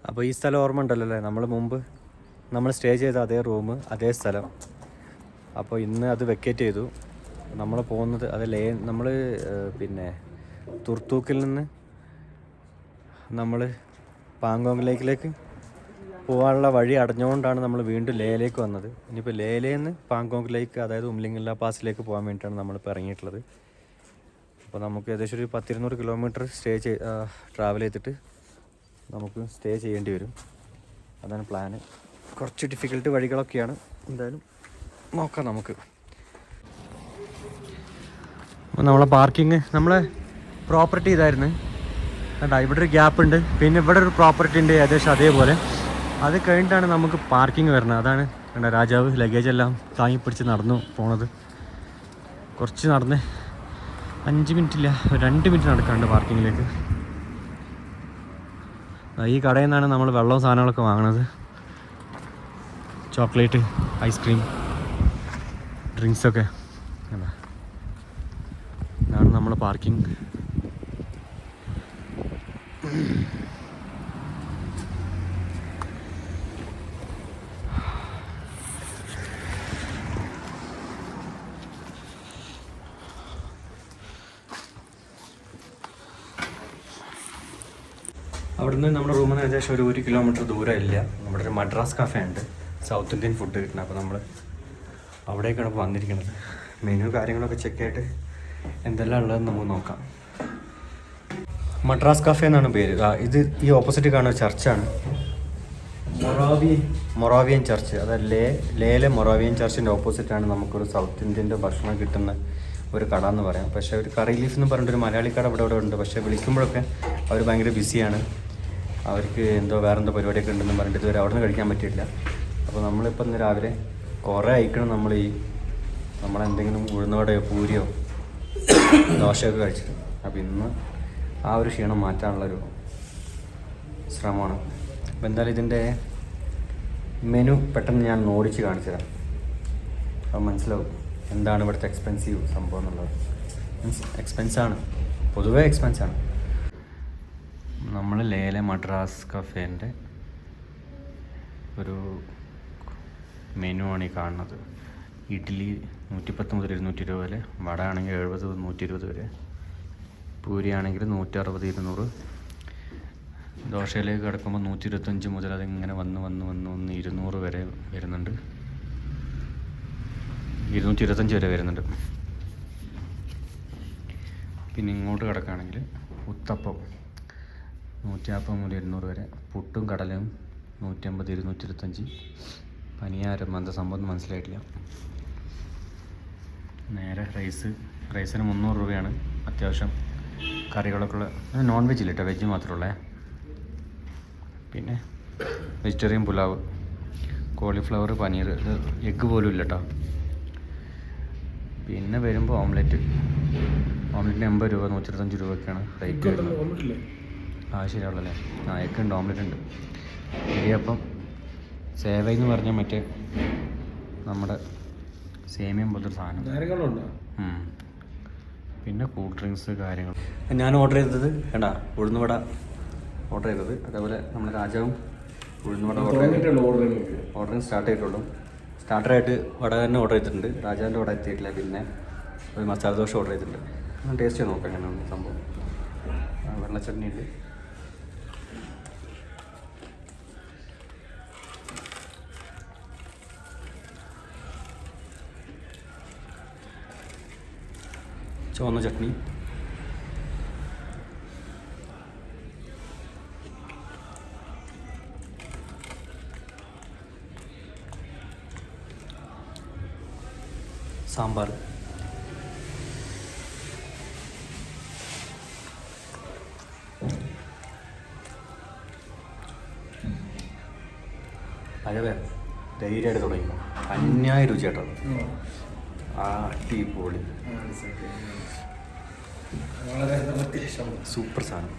അപ്പോൾ ഈ സ്ഥലം ഓർമ്മ ഉണ്ടല്ലോ അല്ലേ, നമ്മൾ സ്റ്റേ ചെയ്ത അതേ റൂം, അതേ സ്ഥലം. അപ്പോൾ ഇന്ന് അത് വെക്കേറ്റ് ചെയ്തു. നമ്മൾ പോകുന്നത് അത് നമ്മൾ പിന്നെ തുർത്തൂക്കിൽ നിന്ന് നമ്മൾ പാങ്കോങ് ലേക്കിലേക്ക് പോകാനുള്ള വഴി അടഞ്ഞുകൊണ്ടാണ് നമ്മൾ വീണ്ടും ലേയിലേക്ക് വന്നത്. ഇനിയിപ്പോൾ ലേയിലേന്ന് പാങ്കോങ് ലേക്ക്, അതായത് ഉംലിംഗല്ല പാസിലേക്ക് പോകാൻ വേണ്ടിയിട്ടാണ് നമ്മളിപ്പോൾ ഇറങ്ങിയിട്ടുള്ളത്. അപ്പോൾ നമുക്ക് ഏകദേശം ഒരു 100-200 കിലോമീറ്റർ ട്രാവൽ ചെയ്തിട്ട് നമുക്ക് സ്റ്റേ ചെയ്യേണ്ടി വരും. അതാണ് പ്ലാന്. കുറച്ച് ഡിഫിക്കൽട്ട് വഴികളൊക്കെയാണ്, എന്തായാലും നോക്കാം നമുക്ക്. നമ്മളെ പാർക്കിങ്, നമ്മളെ പ്രോപ്പർട്ടി ഇതായിരുന്നു കേട്ടോ. ഇവിടെ ഒരു ഗ്യാപ്പ് ഉണ്ട്, പിന്നെ ഇവിടെ ഒരു പ്രോപ്പർട്ടി ഉണ്ട് ഏകദേശം അതേപോലെ. അത് കഴിഞ്ഞിട്ടാണ് നമുക്ക് പാർക്കിംഗ് വരുന്നത്. അതാണ് കണ്ട രാജാവ് ലഗേജ് എല്ലാം താങ്ങി പിടിച്ച് നടന്നു പോണത്. കുറച്ച് നടന്ന് 5 മിനിറ്റില്ല, 2 മിനിറ്റ് നടക്കാണ്ട് പാർക്കിങ്ങിലേക്ക്. ഈ കടയിൽ നിന്നാണ് നമ്മൾ വെള്ളവും സാധനങ്ങളൊക്കെ വാങ്ങണത്. Chocolate, ice cream, ഡ്രിങ്ക്സൊക്കെ. ഇതാണ് നമ്മൾ പാർക്കിംഗ്. അവിടുന്ന് നമ്മുടെ റൂമിൽ നിന്ന് ഏകദേശം ഒരു 1 കിലോമീറ്റർ ദൂരം ഇല്ല. നമ്മുടെ ഒരു മദ്രാസ് കഫേ ഉണ്ട്, സൗത്ത് ഇന്ത്യൻ ഫുഡ് കിട്ടുന്നത്. അപ്പോൾ നമ്മൾ അവിടേക്കാണ് ഇപ്പോൾ വന്നിരിക്കുന്നത്. മെനു കാര്യങ്ങളൊക്കെ ചെക്ക് ചെയ്തിട്ട് എന്തെല്ലാം ഉള്ളതെന്ന് നമുക്ക് നോക്കാം. മദ്രാസ് കഫേ എന്നാണ് പേര്. ഇത് ഈ ഓപ്പോസിറ്റ് കാണുന്ന ഒരു ചർച്ചാണ്, മൊറാവിയൻ ചർച്ച്. അതായത് ലേയിലെ മൊറാവിയൻ ചർച്ചിൻ്റെ ഓപ്പോസിറ്റാണ് നമുക്കൊരു സൗത്ത് ഇന്ത്യൻ്റെ ഭക്ഷണം കിട്ടുന്ന ഒരു കട എന്ന് പറയാം. പക്ഷേ ഒരു കറി ലീഫ് എന്ന് പറഞ്ഞിട്ടൊരു മലയാളി കട ഇവിടെ ഉണ്ട്. പക്ഷേ വിളിക്കുമ്പോഴൊക്കെ അവർ ഭയങ്കര ബിസിയാണ്. അവർക്ക് വേറെന്തോ പരിപാടിയൊക്കെ ഉണ്ടെന്ന് പറഞ്ഞിട്ട് ഇതുവരെ അവിടെ നിന്ന് കഴിക്കാൻ പറ്റിയിട്ടില്ല. അപ്പോൾ നമ്മളിപ്പോൾ ഇന്ന് രാവിലെ കുറേ അയക്കണം നമ്മളെന്തെങ്കിലും ഉഴുന്നുവടയോ പൂരിയോ ദോശയൊക്കെ കഴിച്ചിട്ട്. അപ്പോൾ ഇന്ന് ആ ഒരു ക്ഷീണം മാറ്റാനുള്ളൊരു ശ്രമമാണ്. അപ്പോൾ എന്തായാലും ഇതിൻ്റെ മെനു പെട്ടെന്ന് ഞാൻ ഓടിച്ച് കാണിച്ചു തരാം. അപ്പോൾ മനസ്സിലാവും എന്താണ് ഇവിടുത്തെ എക്സ്പെൻസീവ് സംഭവം എന്നുള്ളത്. എക്സ്പെൻസാണ്, പൊതുവേ എക്സ്പെൻസാണ്. നമ്മൾ ലേയിലെ മദ്രാസ് കഫേൻ്റെ ഒരു മെനു ആണ് ഈ കാണുന്നത്. ഇഡ്ഡലി 110 മുതൽ 220 വരെ, വട ആണെങ്കിൽ 70 മുതൽ 120 വരെ, പൂരി ആണെങ്കിൽ 160-200, ദോശയിലേക്ക് കിടക്കുമ്പോൾ 125 മുതൽ അതിങ്ങനെ വന്ന് 200 വരെ വരുന്നുണ്ട്, 225 വരെ വരുന്നുണ്ട്. പിന്നെ ഇങ്ങോട്ട് കിടക്കുകയാണെങ്കിൽ ഉത്തപ്പം 150 മുതൽ 200 വരെ, പുട്ടും കടലയും 150-225, പനിയാരം എന്താ സംഭവം മനസ്സിലായിട്ടില്ല. നേരെ റൈസിന് 300 രൂപയാണ്. അത്യാവശ്യം കറികളൊക്കെ ഉള്ള, നോൺ വെജ് ഇല്ല കേട്ടോ, വെജ് മാത്രമുള്ളേ. പിന്നെ വെജിറ്റേറിയൻ പുലാവ്, കോളിഫ്ലവർ, പനീർ, ഇത് എഗ്ഗ് പോലും ഇല്ല കേട്ടോ. പിന്നെ വരുമ്പോൾ ഓംലെറ്റിന് 80 രൂപ, 125 രൂപയൊക്കെയാണ് റേറ്റ് വരുന്നത്. ശരിയാവുള്ളല്ലേ. എഗ്ഗ് ഉണ്ട്, ഓംലെറ്റ് ഉണ്ട്. ഇടിയപ്പം, സേവൈ എന്ന് പറഞ്ഞാൽ മറ്റേ നമ്മുടെ സേമിയം പോലത്തെ സാധനം. പിന്നെ കൂൾ ഡ്രിങ്ക്സ് കാര്യങ്ങൾ. ഞാൻ ഓർഡർ ചെയ്തത് ഉഴുന്നുവട ഓർഡർ ചെയ്തത്. അതേപോലെ നമ്മുടെ രാജാവും ഉഴുന്നുവട ഓർഡറിങ് സ്റ്റാർട്ട് ചെയ്തിട്ടുള്ളൂ. സ്റ്റാർട്ടറായിട്ട് വട തന്നെ ഓർഡർ ചെയ്തിട്ടുണ്ട്. രാജാവിൻ്റെ വട എത്തിയിട്ടില്ല. പിന്നെ ഒരു മസാല ദോശ ഓർഡർ ചെയ്തിട്ടുണ്ട്. ടേസ്റ്റ് ചെയ്ത് നോക്കാം എങ്ങനെയാണ് സംഭവം. വെള്ളച്ചട്നി ഉണ്ട്. ചുവന്ന ചട്നി, സാമ്പാർ, അതെ ധൈര്യമായിട്ട് തുടങ്ങി. അന്യായ രുചിയാട്ടോ, അടിപൊളി, സൂപ്പർ സാധനം.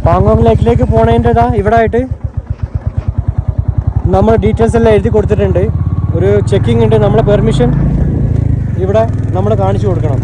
പാങ്ങോങ് ലേക്കിലേക്ക് പോണതിൻ്റെതാ ഇവിടെ ആയിട്ട് നമ്മൾ ഡീറ്റെയിൽസ് എല്ലാം എഴുതി കൊടുത്തിട്ടുണ്ട്. ഒരു ചെക്കിംഗ് ഉണ്ട്, നമ്മളെ പെർമിഷൻ ഇവിടെ നമ്മൾ കാണിച്ചു കൊടുക്കണം.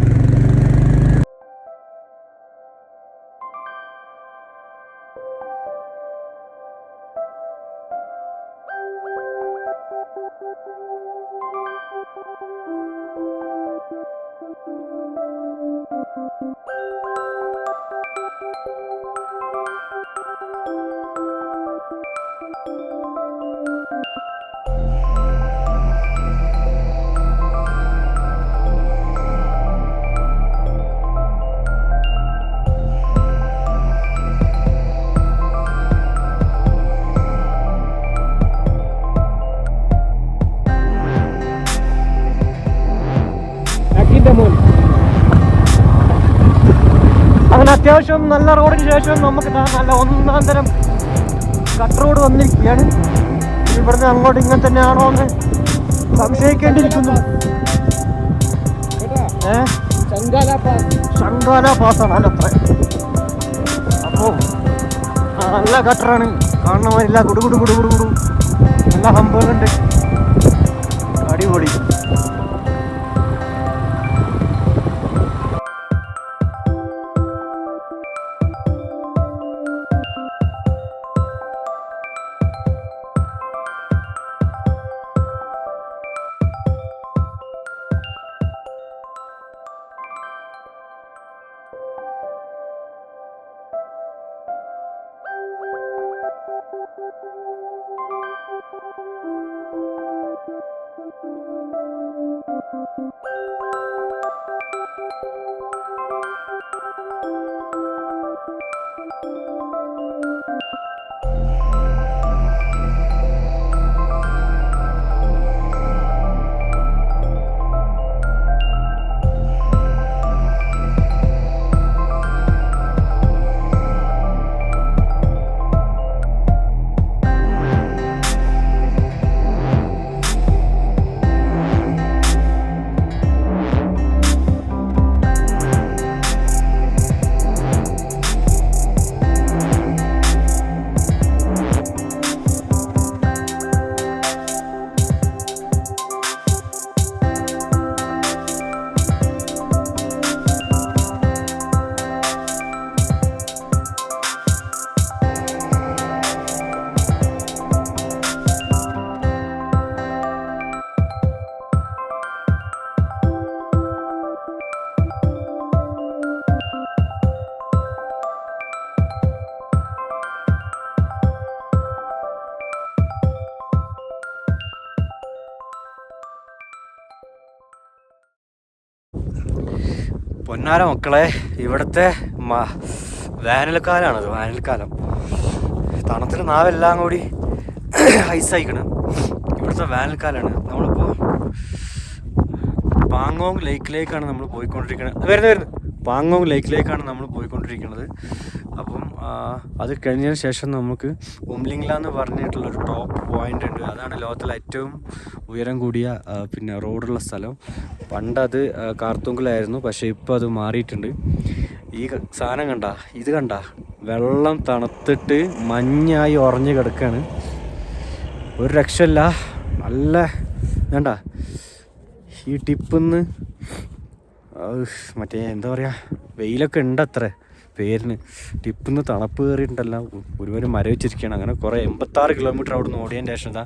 അങ്ങനെ അത്യാവശ്യം നല്ല റോഡിന് ശേഷം നമുക്ക് നല്ല ഒന്നാം തരം കട്ട് റോഡ് വന്നിരിക്കുകയാണ്. ഇവിടുന്ന് അങ്ങോട്ട് ഇങ്ങനെ തന്നെയാണോ എന്ന് സംശയിക്കേണ്ടിയിരിക്കുന്നു. ശങ്കാല പാസ്സാണ് അല്ലത്ര. അപ്പോൾ നല്ല കട്ടറാണ്, കാണുന്ന മാതിരില്ല. കുടുകുടു കുടുകുടു കുടു നല്ല ഹമ്പുകളുണ്ട്, അടിപൊളി. പൊന്നാര മക്കളെ, ഇവിടുത്തെ വേനൽക്കാലമാണത്. വേനൽക്കാലം തണുത്തിട്ട് നാവെല്ലാം കൂടി ഐസായിക്കണം. ഇവിടുത്തെ വേനൽക്കാലമാണ്. നമ്മളിപ്പോൾ പാങ്ങോങ് ലേക്കിലേക്കാണ് നമ്മൾ പോയിക്കൊണ്ടിരിക്കുന്നത്. വരുന്നത് പാങ്ങോങ് ലേക്കിലേക്കാണ് നമ്മൾ പോയിക്കൊണ്ടിരിക്കുന്നത്. അപ്പം അത് കഴിഞ്ഞതിന് ശേഷം നമുക്ക് ഉംലിംഗ്ല എന്ന് പറഞ്ഞിട്ടുള്ളൊരു ടോപ്പ് പോയിൻ്റ് ഉണ്ട്. അതാണ് ലോകത്തിലെ ഏറ്റവും ഉയരം കൂടിയ പിന്നെ റോഡുള്ള സ്ഥലം. പണ്ടത് കാർത്തുങ്കിലായിരുന്നു, പക്ഷേ ഇപ്പോൾ അത് മാറിയിട്ടുണ്ട്. ഈ സാധനം കണ്ട, ഇത് കണ്ട, വെള്ളം തണുത്തിട്ട് മഞ്ഞായി ഉറഞ്ഞ് കിടക്കുകയാണ്. ഒരു രക്ഷയില്ല. നല്ല വേണ്ട ഈ ടിപ്പിന്ന് മറ്റേ എന്താ പറയുക, വെയിലൊക്കെ ഉണ്ട് അത്ര പേരിന്. ടിപ്പിന്ന് തണുപ്പ് കയറിയിട്ടുണ്ടല്ല, ഒരുപാട് മരവിച്ചിരിക്കുകയാണ്. അങ്ങനെ കുറേ 86 കിലോമീറ്റർ അവിടെ നിന്ന് ഓടിയതിൻ്റെ ശേഷം എന്താ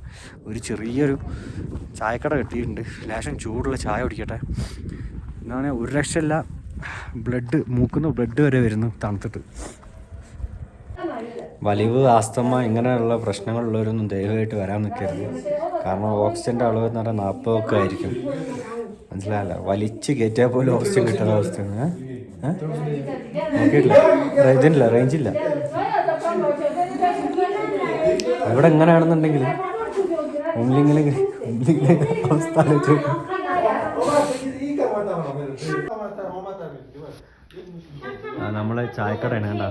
ഒരു ചെറിയൊരു ചായക്കട കിട്ടിയിട്ടുണ്ട്. ലേശം ചൂടുള്ള ചായ കുടിക്കട്ടെ. എന്നാണ് ഒരു രക്ഷയില്ല. മൂക്കുന്ന ബ്ലഡ് വരെ വരുന്നു തണുത്തിട്ട്. വലിവ്, ആസ്തമ ഇങ്ങനെയുള്ള പ്രശ്നങ്ങളുള്ളവരൊന്നും ദയവായിട്ട് വരാൻ നിൽക്കരുത്. കാരണം ഓക്സിജൻ്റെ അളവ് എന്ന് പറഞ്ഞാൽ 40 ഒക്കെ ആയിരിക്കും. മനസ്സിലായല്ല, വലിച്ച് കയറ്റിയാൽ പോലും ഓക്സിജൻ കിട്ടുന്ന അവസ്ഥയാണ്. നോക്കിയിട്ടില്ല, ഇതില്ല, റേഞ്ചില്ല. ഇവിടെ എങ്ങനെയാണെന്നുണ്ടെങ്കിൽ ഉംലിംഗിലെ അവസ്ഥ ആലോചിച്ചു. നമ്മളെ ചായക്കടയാണ് കണ്ട.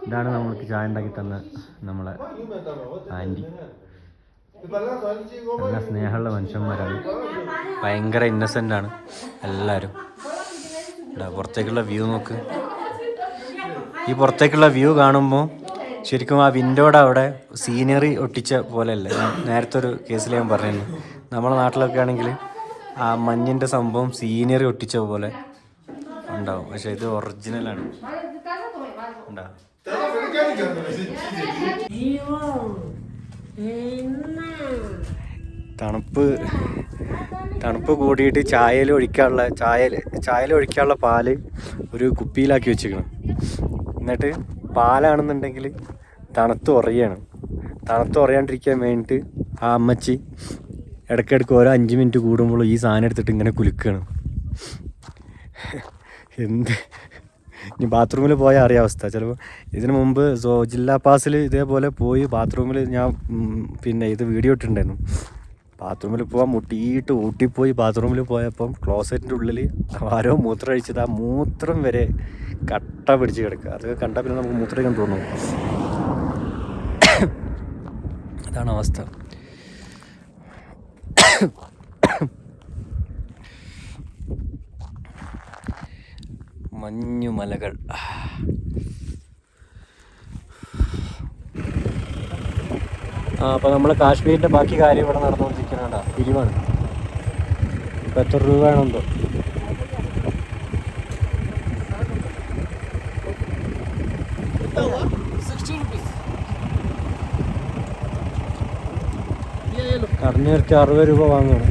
ഇതാണ് നമ്മൾക്ക് ചായ ഉണ്ടാക്കി തന്ന നമ്മളെ ആൻറ്റി. നല്ല സ്നേഹമുള്ള മനുഷ്യന്മാരാണ്, ഭയങ്കര ഇന്നസെൻ്റ് ആണ് എല്ലാവരും. പുറത്തേക്കുള്ള വ്യൂ നോക്ക്. ഈ പുറത്തേക്കുള്ള വ്യൂ കാണുമ്പോൾ ശരിക്കും ആ വിൻഡോയുടെ അവിടെ സീനറി ഒട്ടിച്ച പോലെയല്ലേ. നേരത്തെ ഒരു കേസിൽ ഞാൻ പറഞ്ഞിരുന്നു, നമ്മുടെ നാട്ടിലൊക്കെ ആണെങ്കിൽ ആ മഞ്ഞിൻ്റെ സംഭവം സീനറി ഒട്ടിച്ച പോലെ ഉണ്ടാവും, പക്ഷെ ഇത് ഒറിജിനലാണ്. ഉണ്ടാവും തണുപ്പ് കൂടിയിട്ട് ചായയിൽ ഒഴിക്കാനുള്ള പാല് ഒരു കുപ്പിയിലാക്കി വെച്ചിരിക്കണം. എന്നിട്ട് പാലാണെന്നുണ്ടെങ്കിൽ തണുത്ത് ഉറയാണ്ടിരിക്കാൻ വേണ്ടിയിട്ട് ആ അമ്മച്ചി ഇടയ്ക്കിടയ്ക്ക് ഓരോ 5 മിനിറ്റ് കൂടുമ്പോൾ ഈ സാധനം എടുത്തിട്ട് ഇങ്ങനെ കുലുക്കുകയാണ്. എന്ത് ഇനി ബാത്റൂമിൽ പോയാൽ അറിയാം അവസ്ഥ. ചിലപ്പോൾ ഇതിനു മുമ്പ് ജില്ലാ പാസിൽ ഇതേപോലെ പോയി ബാത്റൂമിൽ ഞാൻ പിന്നെ ഇത് വീഡിയോ ഇട്ടിട്ടുണ്ടായിരുന്നു. ബാത്റൂമിൽ പോകാൻ മുട്ടിയിട്ട് ഊട്ടിപ്പോയി ബാത്റൂമിൽ പോയപ്പം ക്ലോസറ്റിൻ്റെ ഉള്ളിൽ ആരോ മൂത്രം അഴിച്ചത്, ആ മൂത്രം വരെ കട്ട പിടിച്ച് കിടക്കുക. അതൊക്കെ കണ്ടാൽ പിന്നെ നമുക്ക് മൂത്രമൊഴിക്കാൻ തോന്നും. അതാണ് അവസ്ഥ. മഞ്ഞുമലകൾ. അപ്പോൾ നമ്മൾ കാശ്മീരിൻ്റെ ബാക്കി കാര്യം ഇവിടെ നടന്നുകൊണ്ടിരിക്കുന്നുണ്ടാ. പിരിവാണ്. ഇപ്പം എത്ര രൂപയാണെന്തോ. കടന്നിറക്കി 60 രൂപ വാങ്ങണം.